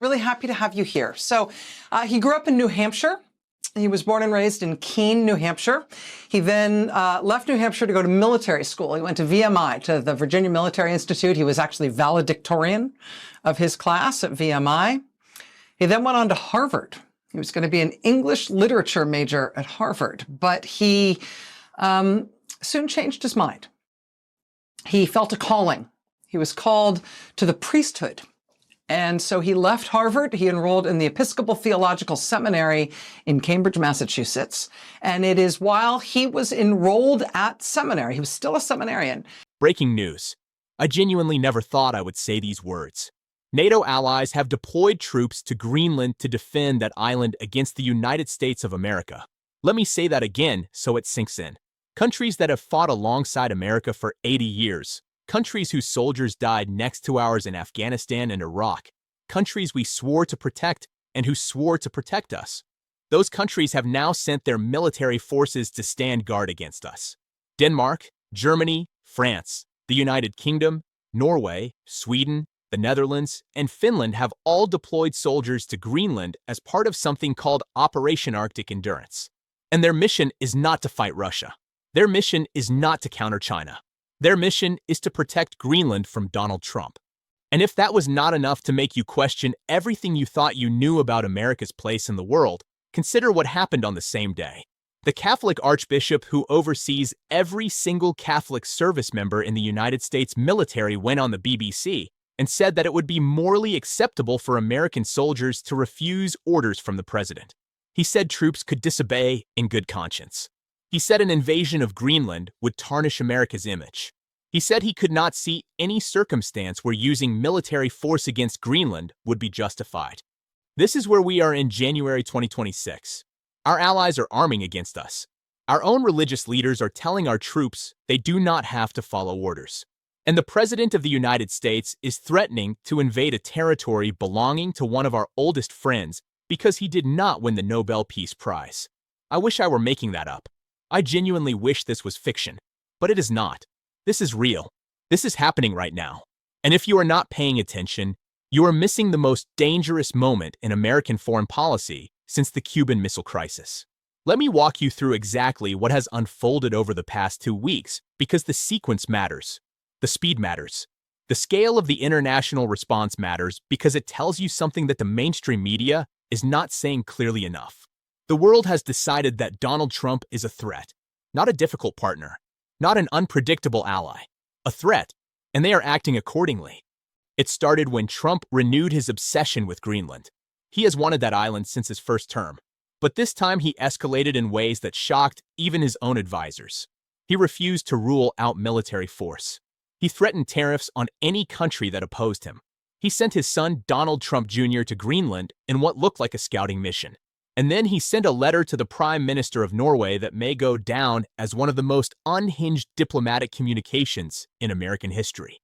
Really happy to have you here. He grew up in New Hampshire. He was born and raised in Keene, New Hampshire. He then left New Hampshire to go to military school. He went to VMI, to the Virginia Military Institute. He was actually valedictorian of his class at VMI. He then went on to Harvard. He was going to be an English literature major at Harvard, but he soon changed his mind. He felt a calling. He was called to the priesthood. And so he left Harvard. He enrolled in the Episcopal Theological Seminary in Cambridge, Massachusetts. And it is while he was enrolled at seminary, he was still a seminarian. Breaking news. I genuinely never thought I would say these words. NATO allies have deployed troops to Greenland to defend that island against the United States of America. Let me say that again so it sinks in. Countries that have fought alongside America for 80 years. Countries whose soldiers died next to ours in Afghanistan and Iraq. Countries we swore to protect and who swore to protect us. Those countries have now sent their military forces to stand guard against us. Denmark, Germany, France, the United Kingdom, Norway, Sweden, the Netherlands, and Finland have all deployed soldiers to Greenland as part of something called Operation Arctic Endurance. And their mission is not to fight Russia. Their mission is not to counter China. Their mission is to protect Greenland from Donald Trump. And if that was not enough to make you question everything you thought you knew about America's place in the world, consider what happened on the same day. The Catholic Archbishop who oversees every single Catholic service member in the United States military went on the BBC and said that it would be morally acceptable for American soldiers to refuse orders from the president. He said troops could disobey in good conscience. He said an invasion of Greenland would tarnish America's image. He said he could not see any circumstance where using military force against Greenland would be justified. This is where we are in January 2026. Our allies are arming against us. Our own religious leaders are telling our troops they do not have to follow orders. And the President of the United States is threatening to invade a territory belonging to one of our oldest friends because he did not win the Nobel Peace Prize. I wish I were making that up. I genuinely wish this was fiction, but it is not. This is real. This is happening right now. And if you are not paying attention, you are missing the most dangerous moment in American foreign policy since the Cuban Missile Crisis. Let me walk you through exactly what has unfolded over the past 2 weeks, because the sequence matters. The speed matters. The scale of the international response matters because it tells you something that the mainstream media is not saying clearly enough. The world has decided that Donald Trump is a threat, not a difficult partner, not an unpredictable ally, a threat, and they are acting accordingly. It started when Trump renewed his obsession with Greenland. He has wanted that island since his first term, but this time he escalated in ways that shocked even his own advisors. He refused to rule out military force. He threatened tariffs on any country that opposed him. He sent his son Donald Trump Jr. to Greenland in what looked like a scouting mission. And then he sent a letter to the Prime Minister of Norway that may go down as one of the most unhinged diplomatic communications in American history.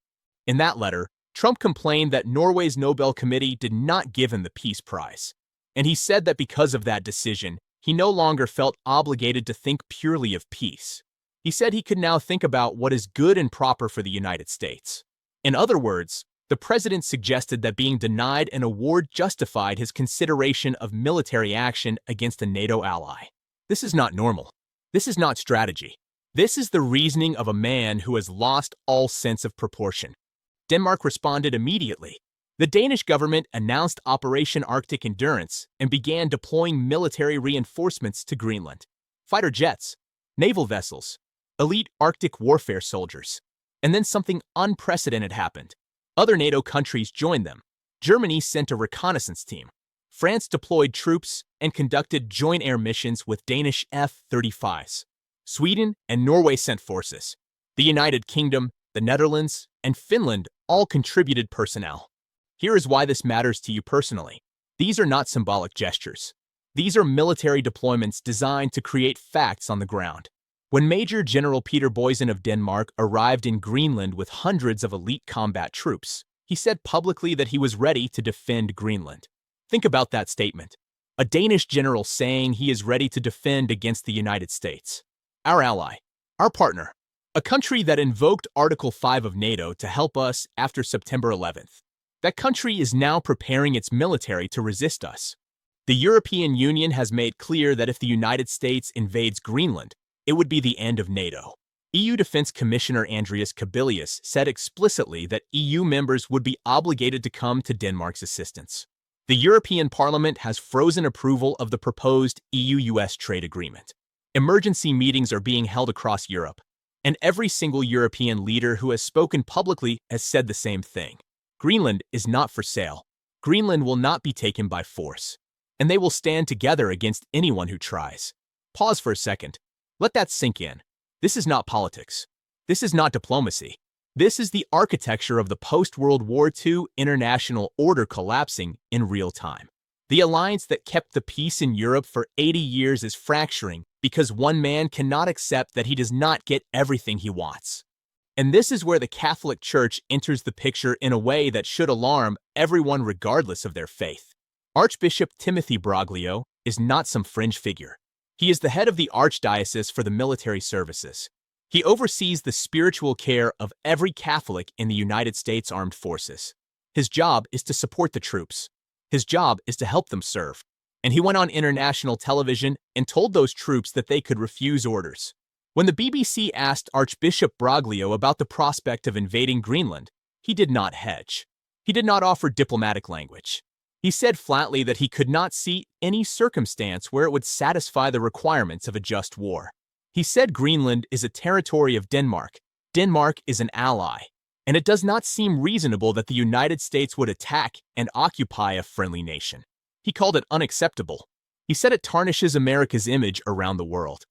In that letter, Trump complained that Norway's Nobel Committee did not give him the Peace Prize. And he said that because of that decision, he no longer felt obligated to think purely of peace. He said he could now think about what is good and proper for the United States. In other words, the president suggested that being denied an award justified his consideration of military action against a NATO ally. This is not normal. This is not strategy. This is the reasoning of a man who has lost all sense of proportion. Denmark responded immediately. The Danish government announced Operation Arctic Endurance and began deploying military reinforcements to Greenland. Fighter jets, naval vessels, elite Arctic warfare soldiers. And then something unprecedented happened. Other NATO countries joined them. Germany sent a reconnaissance team. France deployed troops and conducted joint air missions with Danish F-35s. Sweden and Norway sent forces. The United Kingdom, the Netherlands, and Finland all contributed personnel. Here is why this matters to you personally. These are not symbolic gestures. These are military deployments designed to create facts on the ground. When Major General Peter Boysen of Denmark arrived in Greenland with hundreds of elite combat troops, he said publicly that he was ready to defend Greenland. Think about that statement. A Danish general saying he is ready to defend against the United States. Our ally, our partner, a country that invoked Article 5 of NATO to help us after September 11th. That country is now preparing its military to resist us. The European Union has made clear that if the United States invades Greenland, it would be the end of NATO. EU Defense Commissioner Andreas Kubilius said explicitly that EU members would be obligated to come to Denmark's assistance. The European Parliament has frozen approval of the proposed EU-US trade agreement. Emergency meetings are being held across Europe, and every single European leader who has spoken publicly has said the same thing. Greenland is not for sale. Greenland will not be taken by force, and they will stand together against anyone who tries. Pause for a second. Let that sink in. This is not politics. This is not diplomacy. This is the architecture of the post-World War II international order collapsing in real time. The alliance that kept the peace in Europe for 80 years is fracturing because one man cannot accept that he does not get everything he wants. And this is where the Catholic Church enters the picture in a way that should alarm everyone regardless of their faith. Archbishop Timothy Broglio is not some fringe figure. He is the head of the Archdiocese for the Military Services. He oversees the spiritual care of every Catholic in the United States Armed Forces. His job is to support the troops. His job is to help them serve. And he went on international television and told those troops that they could refuse orders. When the BBC asked Archbishop Broglio about the prospect of invading Greenland, he did not hedge. He did not offer diplomatic language. He said flatly that he could not see any circumstance where it would satisfy the requirements of a just war. He said Greenland is a territory of Denmark. Denmark is an ally, and it does not seem reasonable that the United States would attack and occupy a friendly nation. He called it unacceptable. He said it tarnishes America's image around the world.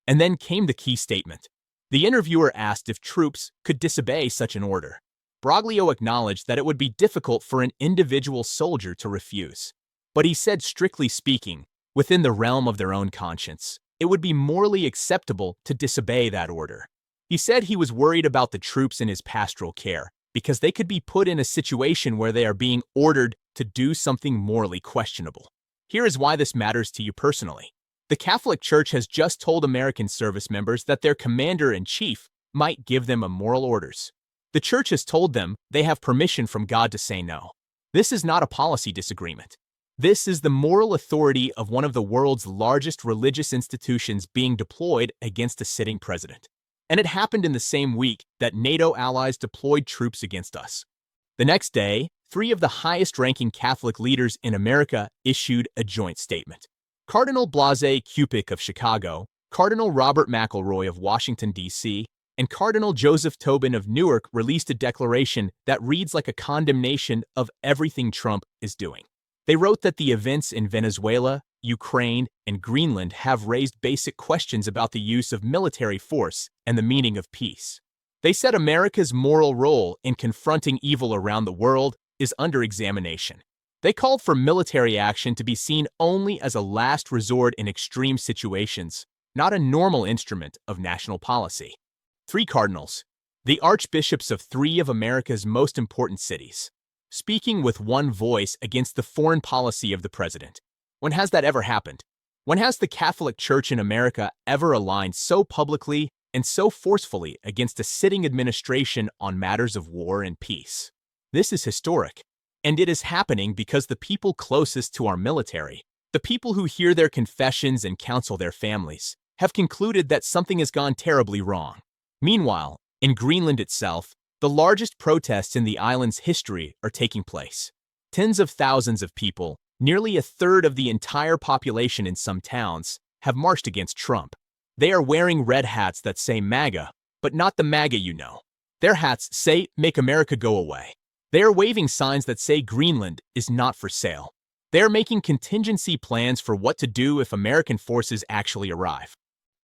And then came the key statement. The interviewer asked if troops could disobey such an order. Broglio acknowledged that it would be difficult for an individual soldier to refuse. But he said, strictly speaking, within the realm of their own conscience, it would be morally acceptable to disobey that order. He said he was worried about the troops in his pastoral care because they could be put in a situation where they are being ordered to do something morally questionable. Here is why this matters to you personally. The Catholic Church has just told American service members that their commander-in-chief might give them immoral orders. The Church has told them they have permission from God to say no. This is not a policy disagreement. This is the moral authority of one of the world's largest religious institutions being deployed against a sitting president. And it happened in the same week that NATO allies deployed troops against us. The next day, 3 of the highest-ranking Catholic leaders in America issued a joint statement. Cardinal Blase Cupich of Chicago, Cardinal Robert McElroy of Washington, D.C., and Cardinal Joseph Tobin of Newark released a declaration that reads like a condemnation of everything Trump is doing. They wrote that the events in Venezuela, Ukraine, and Greenland have raised basic questions about the use of military force and the meaning of peace. They said America's moral role in confronting evil around the world is under examination. They called for military action to be seen only as a last resort in extreme situations, not a normal instrument of national policy. 3 cardinals, the archbishops of 3 of America's most important cities, speaking with one voice against the foreign policy of the president. When has that ever happened? When has the Catholic Church in America ever aligned so publicly and so forcefully against a sitting administration on matters of war and peace? This is historic, and it is happening because the people closest to our military, the people who hear their confessions and counsel their families, have concluded that something has gone terribly wrong. Meanwhile, in Greenland itself, the largest protests in the island's history are taking place. Tens of thousands of people, nearly a third of the entire population in some towns, have marched against Trump. They are wearing red hats that say MAGA, but not the MAGA you know. Their hats say, "Make America Go Away." They are waving signs that say Greenland is not for sale. They are making contingency plans for what to do if American forces actually arrive.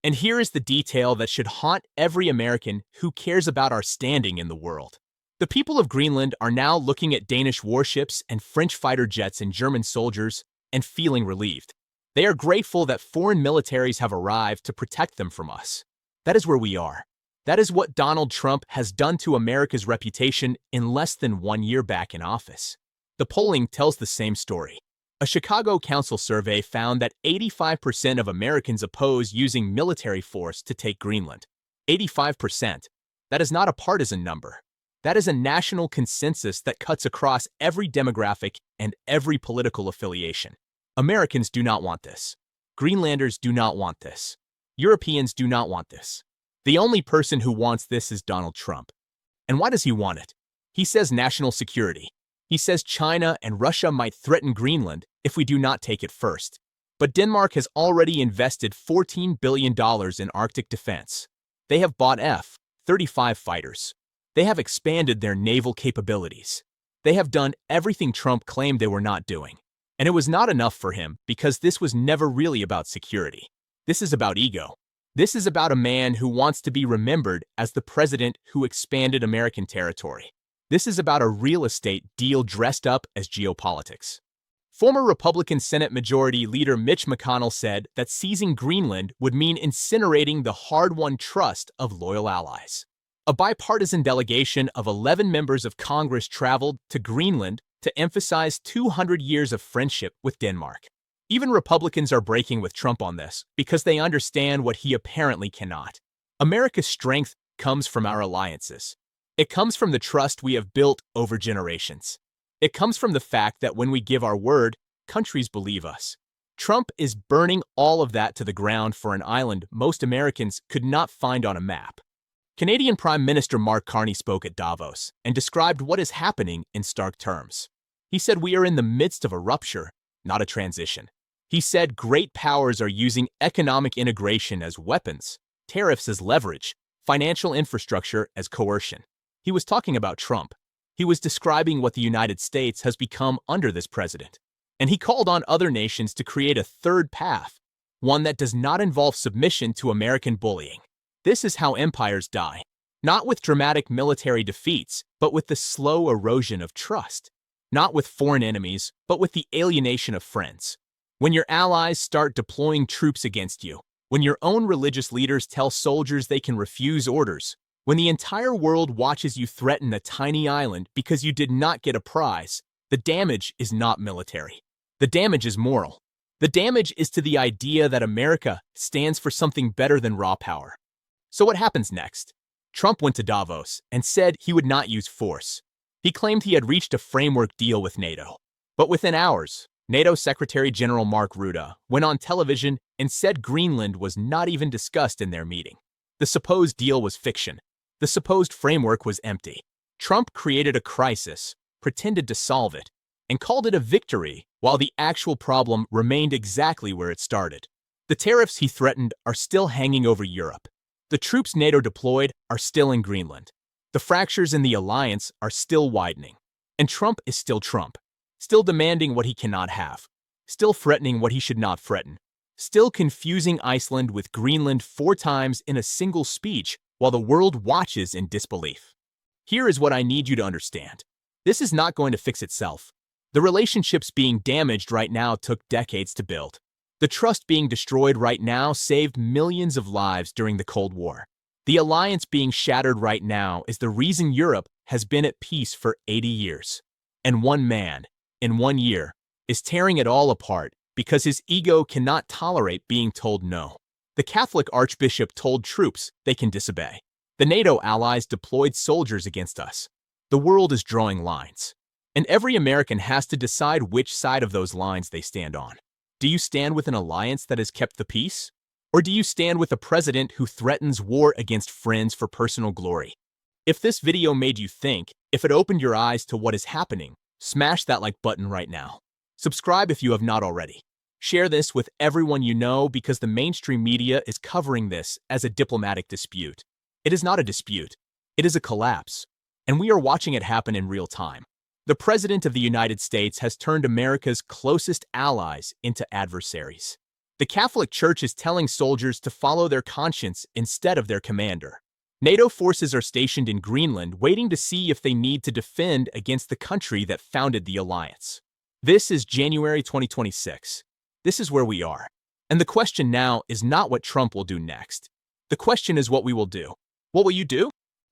And here is the detail that should haunt every American who cares about our standing in the world. The people of Greenland are now looking at Danish warships and French fighter jets and German soldiers and feeling relieved. They are grateful that foreign militaries have arrived to protect them from us. That is where we are. That is what Donald Trump has done to America's reputation in less than 1 year back in office. The polling tells the same story. A Chicago Council survey found that 85% of Americans oppose using military force to take Greenland. 85%. That is not a partisan number. That is a national consensus that cuts across every demographic and every political affiliation. Americans do not want this. Greenlanders do not want this. Europeans do not want this. The only person who wants this is Donald Trump. And why does he want it? He says national security. He says China and Russia might threaten Greenland if we do not take it first. But Denmark has already invested $14 billion in Arctic defense. They have bought F-35 fighters. They have expanded their naval capabilities. They have done everything Trump claimed they were not doing. And it was not enough for him because this was never really about security. This is about ego. This is about a man who wants to be remembered as the president who expanded American territory. This is about a real estate deal dressed up as geopolitics. Former Republican Senate Majority Leader Mitch McConnell said that seizing Greenland would mean incinerating the hard-won trust of loyal allies. A bipartisan delegation of 11 members of Congress traveled to Greenland to emphasize 200 years of friendship with Denmark. Even Republicans are breaking with Trump on this because they understand what he apparently cannot. America's strength comes from our alliances. It comes from the trust we have built over generations. It comes from the fact that when we give our word, countries believe us. Trump is burning all of that to the ground for an island most Americans could not find on a map. Canadian Prime Minister Mark Carney spoke at Davos and described what is happening in stark terms. He said we are in the midst of a rupture, not a transition. He said great powers are using economic integration as weapons, tariffs as leverage, financial infrastructure as coercion. He was talking about Trump. He was describing what the United States has become under this president. And he called on other nations to create a third path, one that does not involve submission to American bullying. This is how empires die, not with dramatic military defeats, but with the slow erosion of trust. Not with foreign enemies, but with the alienation of friends. When your allies start deploying troops against you, when your own religious leaders tell soldiers they can refuse orders, when the entire world watches you threaten a tiny island because you did not get a prize, the damage is not military. The damage is moral. The damage is to the idea that America stands for something better than raw power. So what happens next? Trump went to Davos and said he would not use force. He claimed he had reached a framework deal with NATO. But within hours, NATO Secretary General Mark Rutte went on television and said Greenland was not even discussed in their meeting. The supposed deal was fiction. The supposed framework was empty. Trump created a crisis, pretended to solve it, and called it a victory while the actual problem remained exactly where it started. The tariffs he threatened are still hanging over Europe. The troops NATO deployed are still in Greenland. The fractures in the alliance are still widening. And Trump is still Trump. Still demanding what he cannot have, still threatening what he should not threaten, still confusing Iceland with Greenland 4 times in a single speech while the world watches in disbelief. Here is what I need you to understand. This is not going to fix itself. The relationships being damaged right now took decades to build. The trust being destroyed right now saved millions of lives during the Cold War. The alliance being shattered right now is the reason Europe has been at peace for 80 years. And one man, in 1 year, is tearing it all apart because his ego cannot tolerate being told no. The Catholic Archbishop told troops they can disobey. The NATO allies deployed soldiers against us. The world is drawing lines. And every American has to decide which side of those lines they stand on. Do you stand with an alliance that has kept the peace? Or do you stand with a president who threatens war against friends for personal glory? If this video made you think, if it opened your eyes to what is happening, smash that like button right now. Subscribe if you have not already. Share this with everyone you know because the mainstream media is covering this as a diplomatic dispute. It is not a dispute. It is a collapse. And we are watching it happen in real time. The President of the United States has turned America's closest allies into adversaries. The Catholic Church is telling soldiers to follow their conscience instead of their commander. NATO forces are stationed in Greenland waiting to see if they need to defend against the country that founded the alliance. This is January 2026. This is where we are. And the question now is not what Trump will do next. The question is what we will do. What will you do?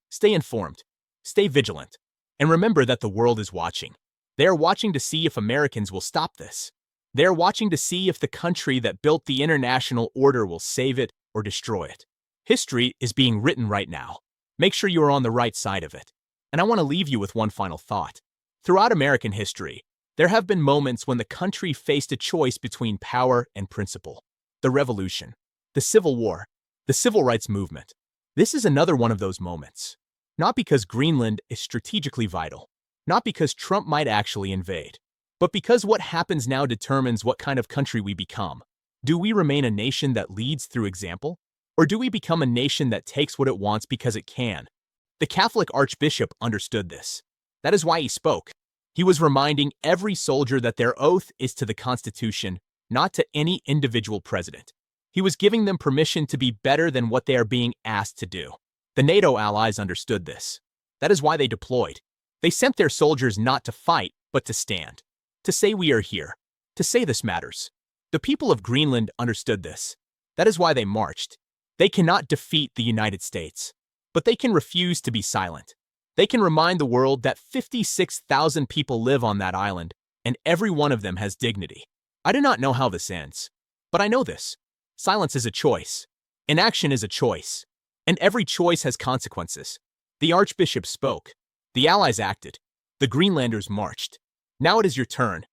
Stay informed. Stay vigilant. And remember that the world is watching. They are watching to see if Americans will stop this. They are watching to see if the country that built the international order will save it or destroy it. History is being written right now. Make sure you are on the right side of it. And I want to leave you with one final thought. Throughout American history, there have been moments when the country faced a choice between power and principle. The Revolution, the Civil War, the Civil Rights Movement. This is another one of those moments. Not because Greenland is strategically vital, not because Trump might actually invade, but because what happens now determines what kind of country we become. Do we remain a nation that leads through example? Or do we become a nation that takes what it wants because it can? The Catholic Archbishop understood this. That is why he spoke. He was reminding every soldier that their oath is to the Constitution, not to any individual president. He was giving them permission to be better than what they are being asked to do. The NATO allies understood this. That is why they deployed. They sent their soldiers not to fight, but to stand. To say we are here. To say this matters. The people of Greenland understood this. That is why they marched. They cannot defeat the United States, but they can refuse to be silent. They can remind the world that 56,000 people live on that island, and every one of them has dignity. I do not know how this ends, but I know this. Silence is a choice. Inaction is a choice. And every choice has consequences. The Archbishop spoke. The Allies acted. The Greenlanders marched. Now it is your turn.